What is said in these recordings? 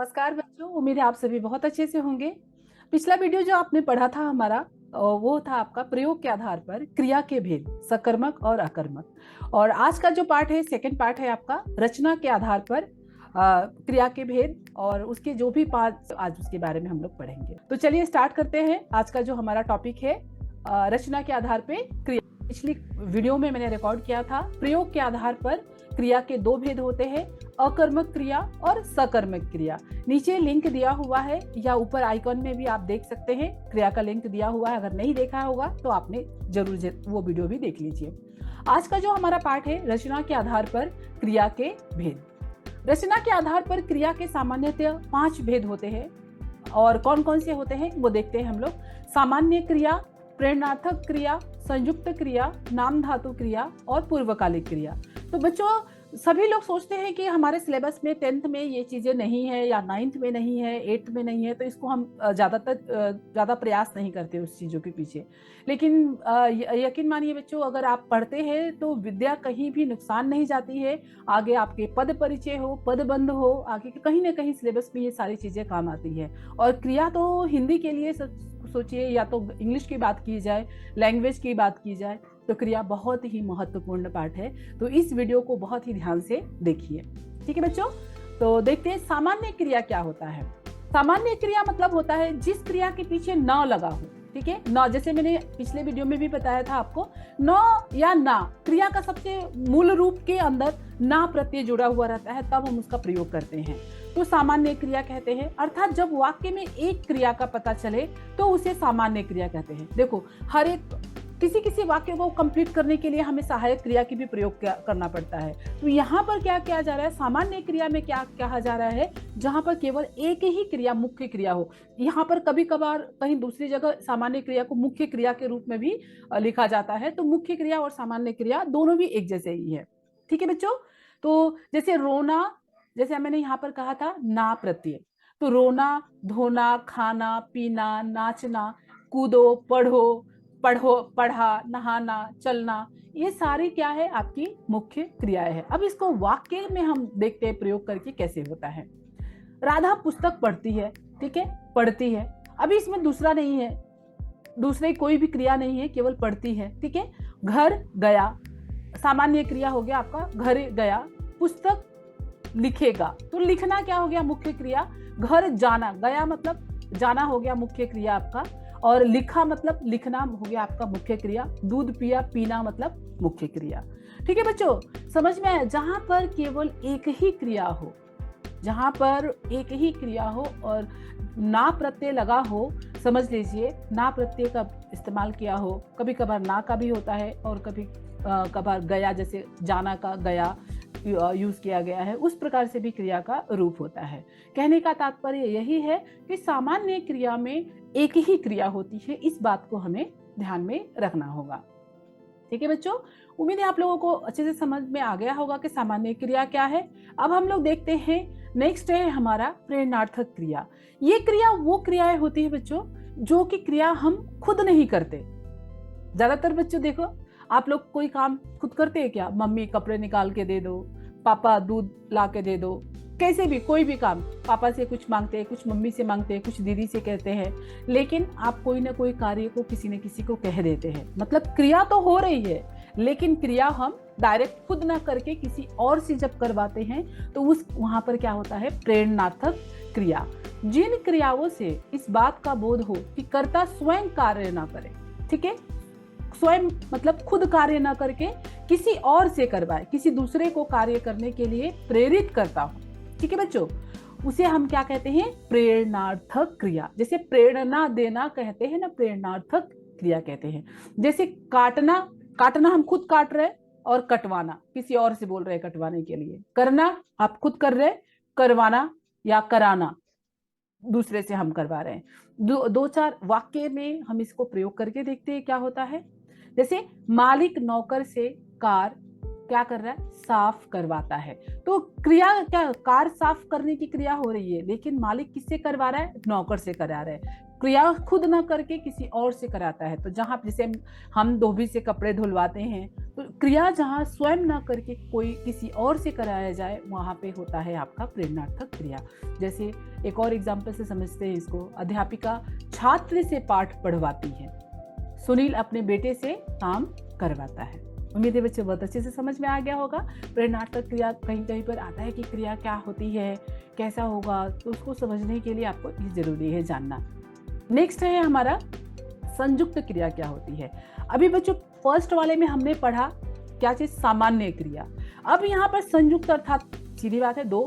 नमस्कार बच्चों, उम्मीद है आप सभी बहुत अच्छे से होंगे। पिछला वीडियो जो आपने पढ़ा था हमारा वो था आपका प्रयोग के आधार पर क्रिया के भेद, सकर्मक और अकर्मक। और आज का जो पार्ट है, सेकंड पार्ट है आपका रचना के आधार पर क्रिया के भेद और उसके जो भी पार्ट आज उसके बारे में हम लोग पढ़ेंगे। तो चलिए स्टार्ट करते हैं। आज का जो हमारा टॉपिक है रचना के आधार पर क्रिया। पिछली वीडियो में मैंने रिकॉर्ड किया था प्रयोग के आधार पर क्रिया के दो भेद होते हैं, अकर्मक क्रिया और सकर्मक क्रिया। नीचे लिंक दिया हुआ है या ऊपर आइकॉन में भी आप देख सकते हैं, क्रिया का लिंक दिया हुआ है। अगर नहीं देखा होगा तो आपने जरूर वो वीडियो भी देख लीजिए। आज का जो हमारा पार्ट है रचना के आधार पर क्रिया के भेद। रचना के आधार पर क्रिया के सामान्यतः 5 भेद होते हैं और कौन कौन से होते हैं वो देखते हैं हम लोग। सामान्य क्रिया, प्रेरणार्थक क्रिया, संयुक्त क्रिया, नाम धातु क्रिया और पूर्वकालिक क्रिया। तो बच्चों सभी लोग सोचते हैं कि हमारे सिलेबस में 10th में ये चीज़ें नहीं है या 9th में नहीं है, 8th में नहीं है, तो इसको हम ज़्यादा प्रयास नहीं करते उस चीज़ों के पीछे। लेकिन यकीन मानिए बच्चों, अगर आप पढ़ते हैं तो विद्या कहीं भी नुकसान नहीं जाती है। आगे आपके पद परिचय हो, पदबंध हो, आगे कहीं ना कहीं सिलेबस में ये सारी चीज़ें काम आती है। और क्रिया तो हिंदी के लिए सोचिए या तो इंग्लिश की बात की जाए, लैंग्वेज की बात की जाए, तो क्रिया बहुत ही महत्वपूर्ण पार्ट है। तो इस वीडियो को बहुत ही ध्यान से देखिए, ठीक है बच्चों। तो देखते हैं सामान्य क्रिया क्या होता है। सामान्य क्रिया मतलब होता है जिस क्रिया के पीछे न लगा हो, ठीक है। न जैसे मैंने पिछले वीडियो में भी बताया था आपको, न या ना क्रिया का सबसे मूल रूप के अंदर ना प्रत्यय जुड़ा हुआ रहता है, तब हम उसका प्रयोग करते हैं तो सामान्य क्रिया कहते हैं। अर्थात जब वाक्य में एक क्रिया का पता चले तो उसे सामान्य क्रिया कहते हैं। देखो, हर एक किसी वाक्य को कंप्लीट करने के लिए हमें सहायक क्रिया की भी प्रयोग करना पड़ता है। तो यहाँ पर क्या किया जा रहा है, सामान्य क्रिया में क्या कहा जा रहा है, जहां पर केवल एक ही क्रिया मुख्य क्रिया हो। यहाँ पर कभी कभार कहीं दूसरी जगह सामान्य क्रिया को मुख्य क्रिया के रूप में भी लिखा जाता है। तो मुख्य क्रिया और सामान्य क्रिया दोनों भी एक जैसे ही है, ठीक है बच्चों। तो जैसे रोना, जैसे मैंने यहाँ पर कहा था ना प्रत्यय, तो रोना, धोना, खाना, पीना, नाचना, कूदो, पढ़ो, पढ़ा, नहाना, चलना, ये सारी क्या है आपकी मुख्य क्रियाएं है। अब इसको वाक्य में हम देखते हैं प्रयोग करके कैसे होता है। राधा पुस्तक पढ़ती है, ठीक है, पढ़ती है। अभी इसमें दूसरा नहीं है, दूसरी कोई भी क्रिया नहीं है, केवल पढ़ती है, ठीक है। घर गया, सामान्य क्रिया हो गया आपका, घर गया। पुस्तक लिखेगा, तो लिखना क्या हो गया मुख्य क्रिया। घर जाना, गया मतलब जाना हो गया मुख्य क्रिया आपका, और लिखा मतलब लिखना हो गया आपका मुख्य क्रिया। दूध पिया, पीना मतलब मुख्य क्रिया, ठीक है बच्चों। समझ में आया। जहां पर केवल एक ही क्रिया हो, जहां पर एक ही क्रिया हो और ना प्रत्यय लगा हो, समझ लीजिए ना प्रत्यय का इस्तेमाल किया हो। कभी कभार ना का भी होता है और कभी कभार गया, जैसे जाना का गया यूज किया गया है, उस प्रकार से भी क्रिया का रूप होता है। कहने का तात्पर्य यही है कि सामान्य क्रिया में एक ही क्रिया होती है, इस बात को हमें ध्यान में रखना होगा, ठीक है बच्चों। उम्मीद है आप लोगों को अच्छे से समझ में आ गया होगा कि सामान्य क्रिया क्या है। अब हम लोग देखते हैं, नेक्स्ट है हमारा प्रेरणार्थक क्रिया। ये क्रिया वो क्रियाएं होती है बच्चों जो कि क्रिया हम खुद नहीं करते। ज्यादातर बच्चों देखो, आप लोग कोई काम खुद करते हैं क्या? मम्मी कपड़े निकाल के दे दो, पापा दूध ला के दे दो, कैसे भी कोई भी काम पापा से कुछ मांगते हैं, कुछ मम्मी से मांगते हैं, कुछ दीदी से कहते हैं। लेकिन आप कोई ना कोई कार्य को किसी न किसी को कह देते हैं, मतलब क्रिया तो हो रही है लेकिन क्रिया हम डायरेक्ट खुद ना करके किसी और से जब करवाते हैं तो उस वहां पर क्या होता है, प्रेरणार्थक क्रिया। जिन क्रियाओं से इस बात का बोध हो कि कर्ता स्वयं कार्य ना करे, ठीक है, स्वयं मतलब खुद कार्य ना करके किसी और से करवाए, किसी दूसरे को कार्य करने के लिए प्रेरित करता हो, ठीक है बच्चों, उसे हम क्या कहते हैं, प्रेरणार्थक क्रिया। जैसे प्रेरणा देना कहते हैं ना, प्रेरणार्थक क्रिया कहते हैं। जैसे काटना, काटना हम खुद काट रहे, और कटवाना किसी और से बोल रहे कटवाने के लिए। करना आप खुद कर रहे, करवाना या कराना दूसरे से हम करवा रहे हैं। दो चार वाक्य में हम इसको प्रयोग करके देखते हैं क्या होता है। जैसे मालिक नौकर से कार क्या कर रहा है, साफ करवाता है। तो क्रिया क्या, कार साफ करने की क्रिया हो रही है, लेकिन मालिक किससे करवा रहा है, नौकर से करा रहा है। क्रिया खुद ना करके किसी और से कराता है। तो जहां जैसे हम धोबी से कपड़े धुलवाते हैं, तो क्रिया जहां स्वयं ना करके कोई किसी और से कराया जाए, वहां पे होता है आपका प्रेरणार्थक क्रिया। जैसे एक और एग्जाम्पल से समझते हैं इसको। अध्यापिका छात्र से पाठ पढ़वाती है, सुनील अपने बेटे से काम करवाता है। उम्मीद है बच्चे बहुत अच्छे से समझ में आ गया होगा। प्रेरणार्थक क्रिया कहीं कहीं पर आता है कि क्रिया क्या होती है, कैसा होगा, तो उसको समझने के लिए आपको ये जरूरी है जानना। नेक्स्ट है हमारा संयुक्त क्रिया क्या होती है। अभी बच्चों फर्स्ट वाले में हमने पढ़ा क्या चीज, सामान्य क्रिया। अब यहाँ पर संयुक्त अर्थात सीधी बात है दो,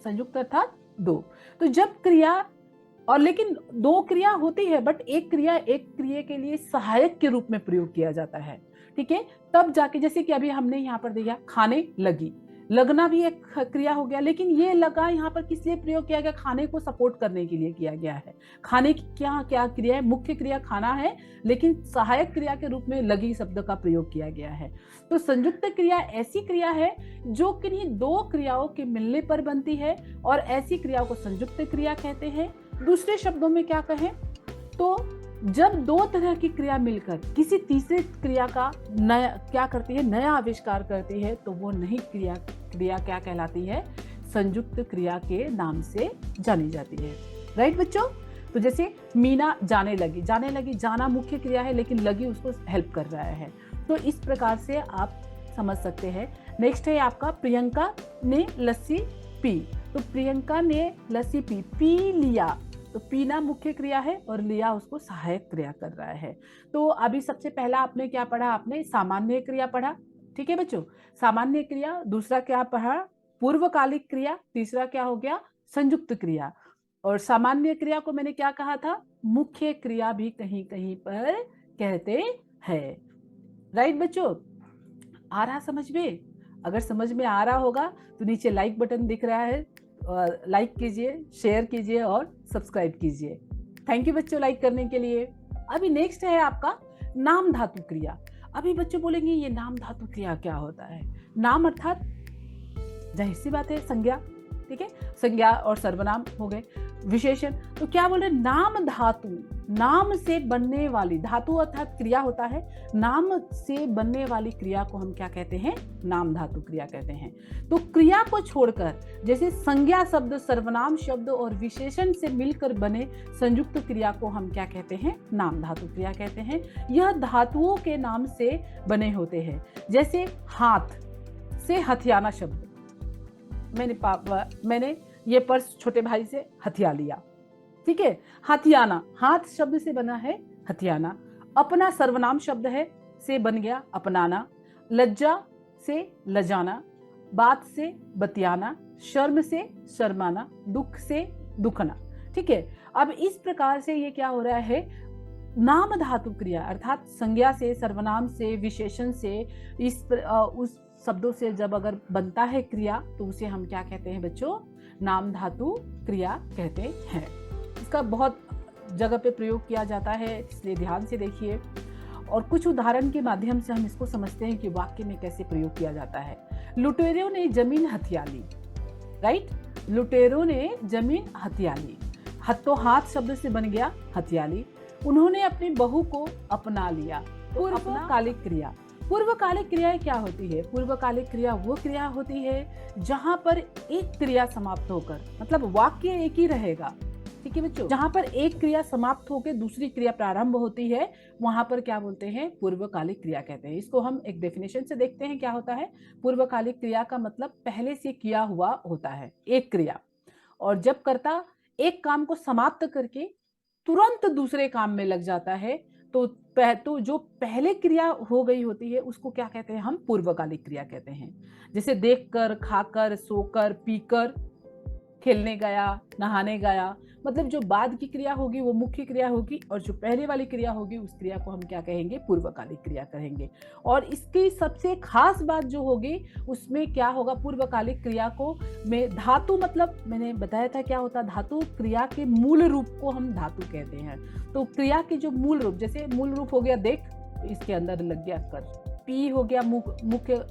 संयुक्त अर्थात दो। तो जब क्रिया, और लेकिन दो क्रिया होती है, बट एक क्रिया एक क्रिया के लिए सहायक के रूप में प्रयोग किया जाता है, ठीक है। तब जाके, जैसे कि अभी हमने यहाँ पर दिया खाने लगी, लगना भी एक क्रिया हो गया, लेकिन ये लगा यहाँ पर किस लिए प्रयोग किया गया, खाने को सपोर्ट करने के लिए किया गया है। खाने की क्या क्या क्रिया है, मुख्य क्रिया खाना है, लेकिन सहायक क्रिया के रूप में लगी शब्द का प्रयोग किया गया है। तो संयुक्त क्रिया ऐसी क्रिया है जो किन्हीं दो क्रियाओं के मिलने पर बनती है, और ऐसी क्रिया को संयुक्त क्रिया कहते हैं। दूसरे शब्दों में क्या कहें तो जब दो तरह की क्रिया मिलकर किसी तीसरे क्रिया का नया क्या करती है, नया आविष्कार करती है, तो वो नई क्रिया क्या कहलाती है, संयुक्त क्रिया के नाम से जानी जाती है। राइट बच्चों। तो जैसे मीना जाने लगी, जाने लगी, जाना मुख्य क्रिया है, लेकिन लगी उसको हेल्प कर रहा है। तो इस प्रकार से आप समझ सकते हैं। नेक्स्ट है आपका प्रियंका ने लस्सी पी। तो प्रियंका ने लस्सी पी लिया, तो पीना मुख्य क्रिया है और लिया उसको सहायक क्रिया कर रहा है। तो अभी सबसे पहला आपने क्या पढ़ा, आपने सामान्य क्रिया पढ़ा, ठीक है बच्चों, सामान्य क्रिया। दूसरा क्या पढ़ा, पूर्वकालिक क्रिया। तीसरा क्या हो गया, संयुक्त क्रिया। और सामान्य क्रिया को मैंने क्या कहा था, मुख्य क्रिया भी कहीं कहीं पर कहते हैं। राइट बच्चों, आ रहा समझ में? अगर समझ में आ रहा होगा तो नीचे लाइक बटन दिख रहा है, लाइक कीजिए, शेयर कीजिए और सब्सक्राइब कीजिए। थैंक यू बच्चों लाइक करने के लिए। अभी नेक्स्ट है आपका नाम धातु क्रिया। अभी बच्चों बोलेंगे ये नाम धातु क्रिया क्या होता है। नाम अर्थात जाहिर सी बात है संज्ञा, ठीक है, संज्ञा और सर्वनाम हो गए। विशेषण, तो क्या बोल रहे, नाम धातु, नाम से बनने वाली, धातु अर्थात क्रिया होता है, नाम से बनने वाली क्रिया को हम क्या कहते हैं, नाम धातु क्रिया कहते हैं। तो क्रिया को छोड़कर जैसे संज्ञा शब्द, सर्वनाम शब्द और विशेषण से मिलकर बने संयुक्त क्रिया को हम क्या कहते हैं, नाम धातु क्रिया कहते हैं। यह धातुओं के नाम से बने होते हैं। जैसे हाथ से हथियाना शब्द, मैंने ये पर्स छोटे भाई से हथिया लिया, ठीक है। हथियाना, हाथ शब्द से बना है हथियाना। अपना सर्वनाम शब्द है, से बन गया अपनाना। लज्जा से लजाना, बात से बतियाना, शर्म से शर्माना, दुख से दुखना, ठीक है। अब इस प्रकार से ये क्या हो रहा है, नाम धातु क्रिया अर्थात संज्ञा से, सर्वनाम से, विशेषण से, उस शब्दों से जब अगर बनता है क्रिया, तो उसे हम क्या कहते हैं बच्चों, नाम धातु क्रिया कहते हैं। इसका बहुत जगह पे प्रयोग किया जाता है, इसलिए ध्यान से देखिए। और कुछ उदाहरण के माध्यम से हम इसको समझते हैं कि वाक्य में कैसे प्रयोग किया जाता है। लुटेरों ने जमीन हथिया ली, राइट, लुटेरों ने जमीन हथिया ली। तो हाथ शब्द से बन गया हथियाली। उन्होंने अपनी बहू को अपना लिया। पूर्वकालिक क्रिया, पूर्वकालिक क्रिया क्या होती है, पूर्वकालिक क्रिया वो क्रिया होती है जहां पर एक क्रिया समाप्त होकर, मतलब वाक्य एक ही रहेगा, ठीक है बच्चों, जहां पर एक क्रिया समाप्त होकर दूसरी क्रिया प्रारंभ होती है, वहां पर क्या बोलते हैं, पूर्वकालिक क्रिया कहते हैं। इसको हम एक डेफिनेशन से देखते हैं क्या होता है। पूर्वकालिक क्रिया का मतलब पहले से किया हुआ होता है एक क्रिया, और जब कर्ता एक काम को समाप्त करके तुरंत दूसरे काम में लग जाता है, तो जो पहले क्रिया हो गई होती है उसको क्या कहते हैं, हम पूर्वकालिक क्रिया कहते हैं। जैसे देखकर, खाकर, सोकर, पीकर, खेलने गया, नहाने गया, मतलब जो बाद की क्रिया होगी वो मुख्य क्रिया होगी, और जो पहले वाली क्रिया होगी उस क्रिया को हम क्या कहेंगे, पूर्वकालिक क्रिया कहेंगे। और इसकी सबसे खास बात जो होगी उसमें क्या होगा, पूर्वकालिक क्रिया को में धातु, मतलब मैंने बताया था क्या होता, धातु क्रिया के मूल रूप को हम धातु कहते हैं। तो क्रिया के जो मूल रूप, जैसे मूल रूप हो गया देख, इसके अंदर लग गया कर, पी हो गया मुख्य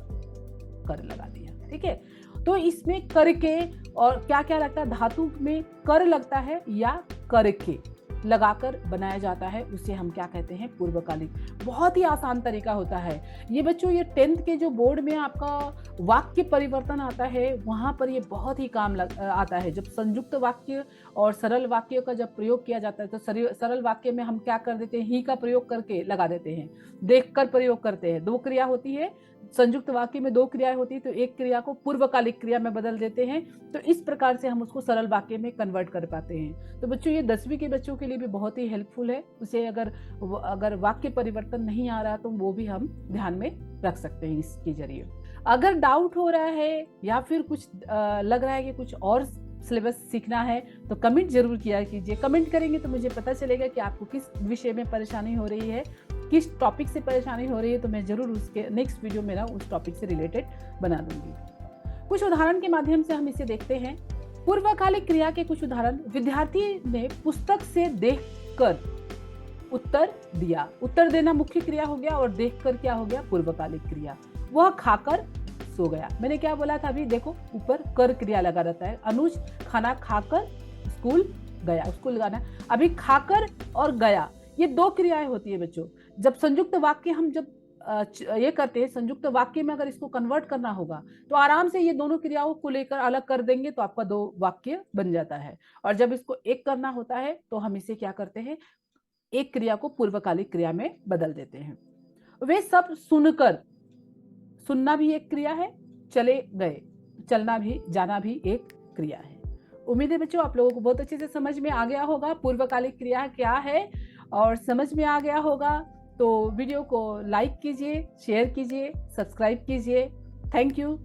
कर लगा दिया, ठीक है। तो इसमें करके और क्या क्या लगता है, धातु में कर लगता है या करके लगाकर बनाया जाता है, उसे हम क्या कहते हैं, पूर्वकालिक। बहुत ही आसान तरीका होता है ये बच्चों। ये 10th के जो बोर्ड में आपका वाक्य परिवर्तन आता है वहां पर ये बहुत ही काम आता है। जब संयुक्त वाक्य और सरल वाक्य का जब प्रयोग किया जाता है तो सरल वाक्य में हम क्या कर देते हैं, ही का प्रयोग करके लगा देते हैं, देखकर प्रयोग करते हैं। 2 क्रिया होती है, संयुक्त वाक्य में 2 क्रियाएं होती है, तो एक क्रिया को पूर्वकालिक क्रिया में बदल देते हैं। तो इस प्रकार से हम उसको सरल वाक्य में कन्वर्ट कर पाते हैं। तो बच्चों ये 10वीं के बच्चों के लिए भी बहुत ही हेल्पफुल है। उसे अगर वाक्य परिवर्तन नहीं आ रहा तो वो भी हम ध्यान में रख सकते हैं इसके जरिए। अगर डाउट हो रहा है या फिर कुछ लग रहा है कि कुछ और सिलेबस सीखना है तो कमेंट जरूर किया कीजिए। कमेंट करेंगे तो मुझे पता चलेगा कि आपको किस विषय में परेशानी हो रही है, किस टॉपिक से परेशानी हो रही है, तो मैं जरूर उसके नेक्स्ट वीडियो में ना उस टॉपिक से रिलेटेड बना दूंगी। कुछ उदाहरण के माध्यम से हम इसे देखते हैं। पूर्वकालिक क्रिया के कुछ उदाहरण, विद्यार्थी ने पुस्तक से देखकर उत्तर दिया। उत्तर देना मुख्य क्रिया हो गया और देखकर क्या हो गया, पूर्वकालिक क्रिया। वह खाकर सो गया। मैंने क्या बोला था अभी, देखो ऊपर कर क्रिया लगा रहता है। अनुज खाना खाकर स्कूल गया, स्कूल गाना। अभी खाकर और गया ये 2 क्रियाएं होती है बच्चों। जब संयुक्त वाक्य हम जब ये करते हैं, संयुक्त वाक्य में अगर इसको कन्वर्ट करना होगा तो आराम से ये दोनों क्रियाओं को लेकर अलग कर देंगे तो आपका 2 वाक्य बन जाता है। और जब इसको एक करना होता है तो हम इसे क्या करते हैं, एक क्रिया को पूर्वकालिक क्रिया में बदल देते हैं। वे सब सुनकर, सुनना भी एक क्रिया है, चले गए, चलना भी, जाना भी एक क्रिया है। उम्मीद है बच्चों आप लोगों को बहुत अच्छे से समझ में आ गया होगा पूर्वकालिक क्रिया क्या है, और समझ में आ गया होगा तो वीडियो को लाइक कीजिए, शेयर कीजिए, सब्सक्राइब कीजिए। Thank you.